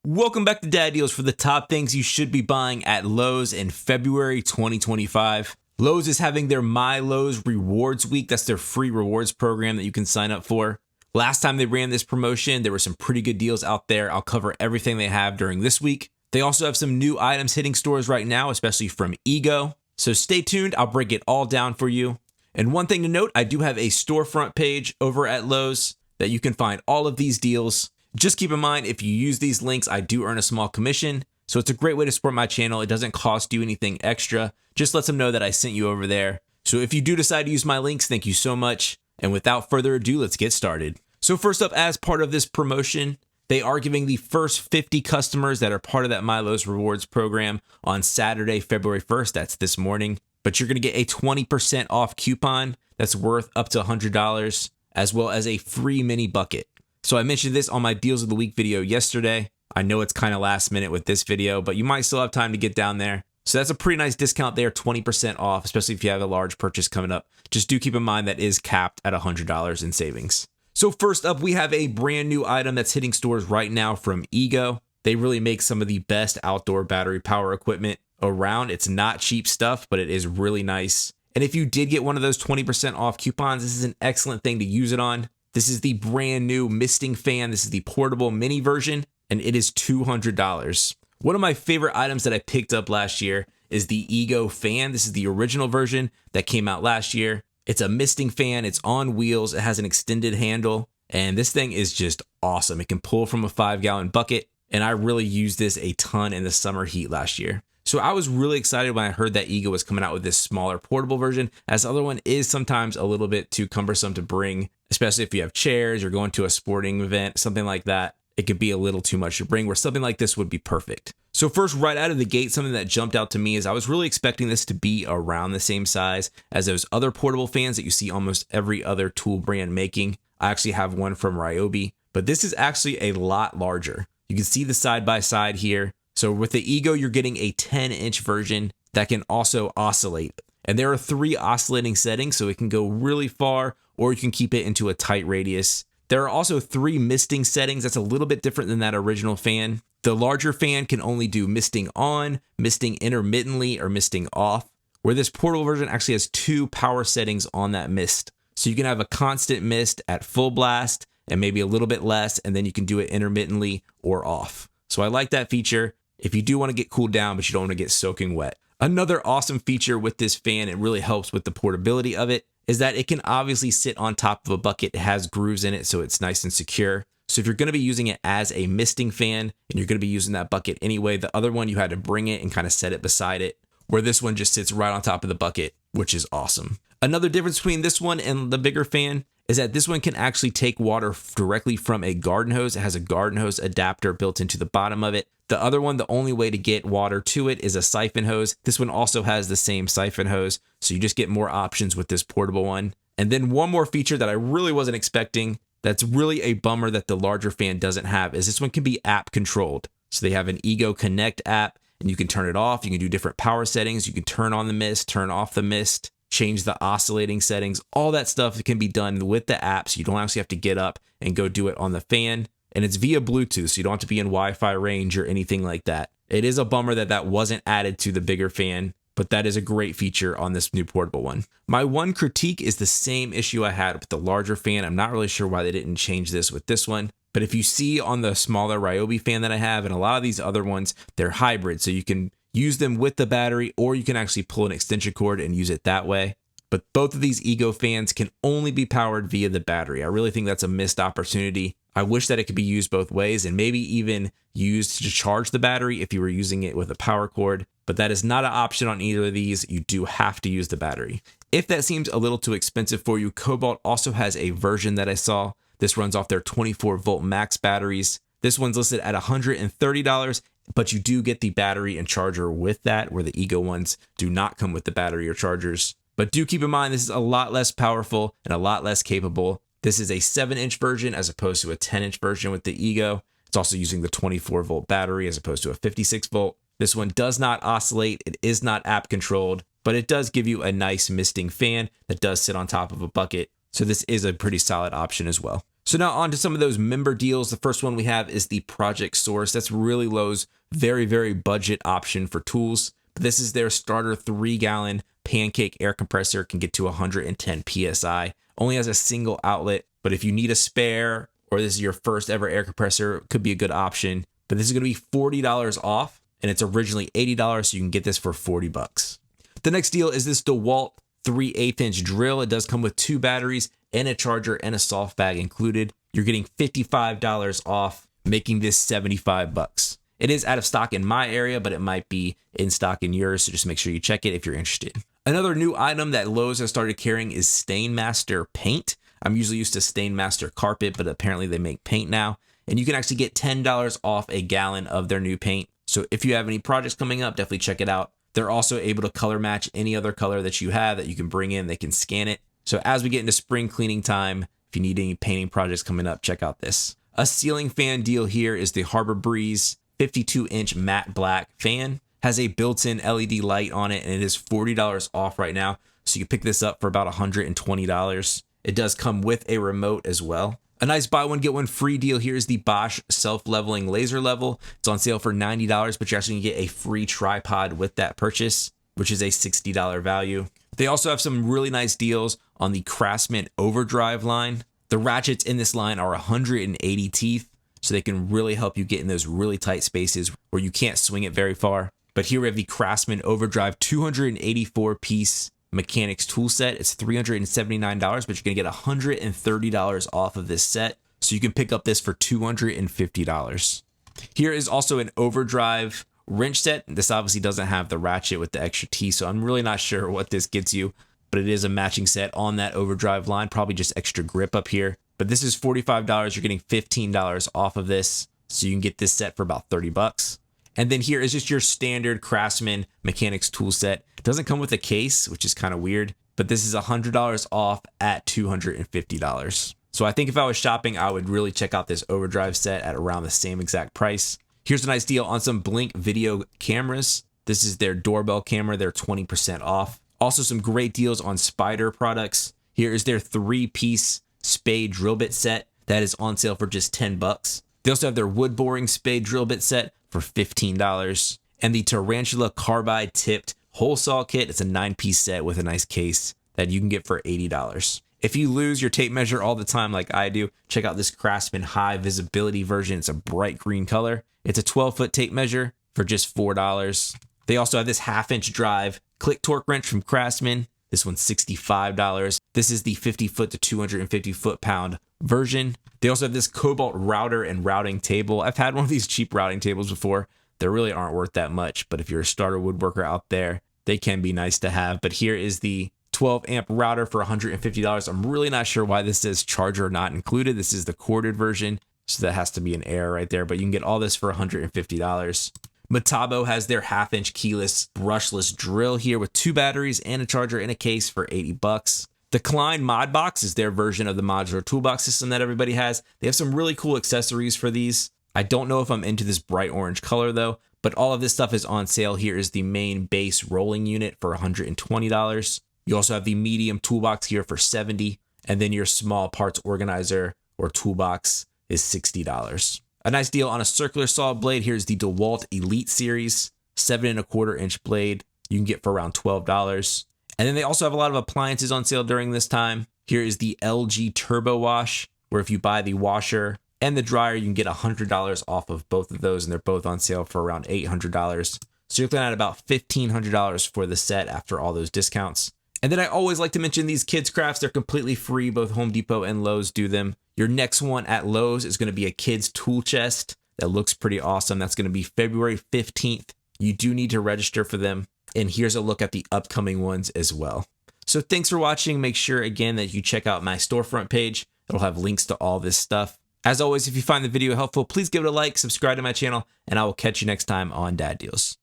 Welcome back to Dad Deals for the top things you should be buying at Lowe's in February 2025. Lowe's is having their My Lowe's Rewards Week. That's their free rewards program that you can sign up for. Last time they ran this promotion, there were some pretty good deals out there. I'll cover everything they have during this week. They also have some new items hitting stores right now, especially from Ego. So stay tuned. I'll break it all down for you. And one thing to note, I do have a storefront page over at Lowe's that you can find all of these deals. Just keep in mind, if you use these links, I do earn a small commission. So it's a great way to support my channel. It doesn't cost you anything extra. Just let them know that I sent you over there. So if you do decide to use my links, thank you so much. And without further ado, let's get started. So first up, as part of this promotion, they are giving the first 50 customers that are part of that My Lowe's Rewards program on Saturday, February 1st. That's this morning. But you're going to get a 20% off coupon that's worth up to $100, as well as a free mini bucket. So I mentioned this on my Deals of the Week video yesterday. I know it's kind of last minute with this video, but you might still have time to get down there. So that's a pretty nice discount there, 20% off, especially if you have a large purchase coming up. Just do keep in mind that is capped at $100 in savings. So first up, we have a brand new item that's hitting stores right now from Ego. They really make some of the best outdoor battery power equipment around. It's not cheap stuff, but it is really nice. And if you did get one of those 20% off coupons, this is an excellent thing to use it on. This is the brand new misting fan. This is the portable mini version, and it is $200. One of my favorite items that I picked up last year is the Ego fan. This is the original version that came out last year. It's a misting fan. It's on wheels. It has an extended handle, and this thing is just awesome. It can pull from a 5-gallon bucket, and I really used this a ton in the summer heat last year. So I was really excited when I heard that Ego was coming out with this smaller portable version, as the other one is sometimes a little bit too cumbersome to bring, especially if you have chairs or going to a sporting event, something like that. It could be a little too much to bring, where something like this would be perfect. So first, right out of the gate, something that jumped out to me is I was really expecting this to be around the same size as those other portable fans that you see almost every other tool brand making. I actually have one from Ryobi, but this is actually a lot larger. You can see the side-by-side here. So with the Ego, you're getting a 10-inch version that can also oscillate. And there are 3 oscillating settings, so it can go really far, or you can keep it into a tight radius. There are also 3 misting settings. That's a little bit different than that original fan. The larger fan can only do misting on, misting intermittently, or misting off, where this portable version actually has 2 power settings on that mist. So you can have a constant mist at full blast and maybe a little bit less, and then you can do it intermittently or off. So I like that feature if you do want to get cooled down, but you don't want to get soaking wet. Another awesome feature with this fan, it really helps with the portability of it, is that it can obviously sit on top of a bucket. It has grooves in it, so it's nice and secure. So if you're going to be using it as a misting fan, and you're going to be using that bucket anyway, the other one you had to bring it and kind of set it beside it, where this one just sits right on top of the bucket, which is awesome. Another difference between this one and the bigger fan is that this one can actually take water directly from a garden hose. It has a garden hose adapter built into the bottom of it. The other one, the only way to get water to it is a siphon hose. This one also has the same siphon hose, so you just get more options with this portable one. And then one more feature that I really wasn't expecting, that's really a bummer that the larger fan doesn't have, is this one can be app controlled. So they have an Ego Connect app, and you can turn it off. You can do different power settings. You can turn on the mist, turn off the mist, change the oscillating settings. All that stuff can be done with the app, so you don't actually have to get up and go do it on the fan. And it's via Bluetooth, so you don't have to be in Wi-Fi range or anything like that. It is a bummer that that wasn't added to the bigger fan, but that is a great feature on this new portable one. My one critique is the same issue I had with the larger fan. I'm not really sure why they didn't change this with this one, but if you see on the smaller Ryobi fan that I have, and a lot of these other ones, they're hybrid, so you can use them with the battery, or you can actually pull an extension cord and use it that way. But both of these Ego fans can only be powered via the battery. I really think that's a missed opportunity. I wish that it could be used both ways, and maybe even used to charge the battery if you were using it with a power cord, but that is not an option on either of these. You do have to use the battery. If that seems a little too expensive for you, Kobalt also has a version that I saw. This runs off their 24-volt max batteries. This one's listed at $130, but you do get the battery and charger with that, where the Ego ones do not come with the battery or chargers. But do keep in mind, this is a lot less powerful and a lot less capable. This is a 7-inch version as opposed to a 10-inch version with the Ego. It's also using the 24-volt battery as opposed to a 56-volt. This one does not oscillate. It is not app controlled, but it does give you a nice misting fan that does sit on top of a bucket. So this is a pretty solid option as well. So now on to some of those member deals. The first one we have is the Project Source. That's really Lowe's very, very budget option for tools. But this is their starter 3-gallon pancake air compressor. Can get to 110 PSI. Only has a single outlet, but if you need a spare or this is your first ever air compressor, it could be a good option. But this is going to be $40 off, and it's originally $80, so you can get this for 40 bucks. The next deal is this DeWalt 3/8" drill. It does come with 2 batteries and a charger and a soft bag included. You're getting $55 off, making this 75 bucks. It is out of stock in my area, but it might be in stock in yours, so just make sure you check it if you're interested. Another new item that Lowe's has started carrying is Stainmaster paint. I'm usually used to Stainmaster carpet, but apparently they make paint now. And you can actually get $10 off a gallon of their new paint. So if you have any projects coming up, definitely check it out. They're also able to color match any other color that you have that you can bring in. They can scan it. So as we get into spring cleaning time, if you need any painting projects coming up, check out this. A ceiling fan deal here is the Harbor Breeze 52-inch matte black fan. Has a built-in LED light on it, and it is $40 off right now. So you can pick this up for about $120. It does come with a remote as well. A nice buy one, get one free deal here is the Bosch self-leveling laser level. It's on sale for $90, but you're actually going to get a free tripod with that purchase, which is a $60 value. They also have some really nice deals on the Craftsman Overdrive line. The ratchets in this line are 180 teeth, so they can really help you get in those really tight spaces where you can't swing it very far. But here we have the Craftsman Overdrive 284-piece mechanics tool set. It's $379, but you're going to get $130 off of this set. So you can pick up this for $250. Here is also an Overdrive wrench set. This obviously doesn't have the ratchet with the extra teeth, so I'm really not sure what this gets you, but it is a matching set on that Overdrive line, probably just extra grip up here. But this is $45. You're getting $15 off of this, so you can get this set for about 30 bucks. And then here is just your standard Craftsman mechanics tool set. It doesn't come with a case, which is kind of weird, but this is $100 off at $250. So I think if I was shopping, I would really check out this Overdrive set at around the same exact price. Here's a nice deal on some Blink video cameras. This is their doorbell camera. They're 20% off. Also some great deals on Spider products. Here is their 3-piece spade drill bit set. That is on sale for just 10 bucks. They also have their wood boring spade drill bit set for $15. And the Tarantula carbide tipped hole saw kit. It's a 9-piece set with a nice case that you can get for $80. If you lose your tape measure all the time like I do, check out this Craftsman high visibility version. It's a bright green color. It's a 12-foot tape measure for just $4. They also have this 1/2-inch drive click torque wrench from Craftsman. This one's $65. This is the 50-foot to 250 foot-pound version. They also have this Kobalt router and routing table. I've had one of these cheap routing tables before. They really aren't worth that much, but if you're a starter woodworker out there, they can be nice to have. But here is the 12-amp router for $150. I'm really not sure why this says charger not included. This is the corded version, so that has to be an error right there, but you can get all this for $150. Metabo has their 1/2-inch keyless brushless drill here with 2 batteries and a charger in a case for 80 bucks. The Klein Mod Box is their version of the modular toolbox system that everybody has. They have some really cool accessories for these. I don't know if I'm into this bright orange color though, but all of this stuff is on sale. Here is the main base rolling unit for $120. You also have the medium toolbox here for $70, and then your small parts organizer or toolbox is $60. A nice deal on a circular saw blade. Here's the DeWalt Elite Series, 7¼ inch blade. You can get for around $12. And then they also have a lot of appliances on sale during this time. Here is the LG Turbo Wash, where if you buy the washer and the dryer, you can get $100 off of both of those, and they're both on sale for around $800. So you're looking at about $1,500 for the set after all those discounts. And then I always like to mention these kids crafts. They're completely free. Both Home Depot and Lowe's do them. Your next one at Lowe's is going to be a kids tool chest that looks pretty awesome. That's going to be February 15th. You do need to register for them. And here's a look at the upcoming ones as well. So thanks for watching. Make sure again that you check out my storefront page. It'll have links to all this stuff. As always, if you find the video helpful, please give it a like, subscribe to my channel, and I will catch you next time on Dad Deals.